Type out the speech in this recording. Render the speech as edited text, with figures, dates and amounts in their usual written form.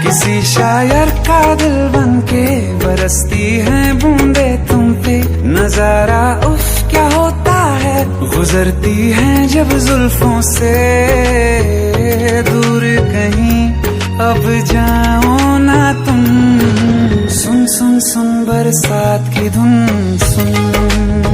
किसी शायर का दिल बनके बरसती हैं बूंदे तुम पे। नजारा उफ क्या होता है, गुजरती हैं जब जुल्फों से। दूर कहीं अब जाओ ना तुम, सुन सुन सुन बरसात की धुन सुन।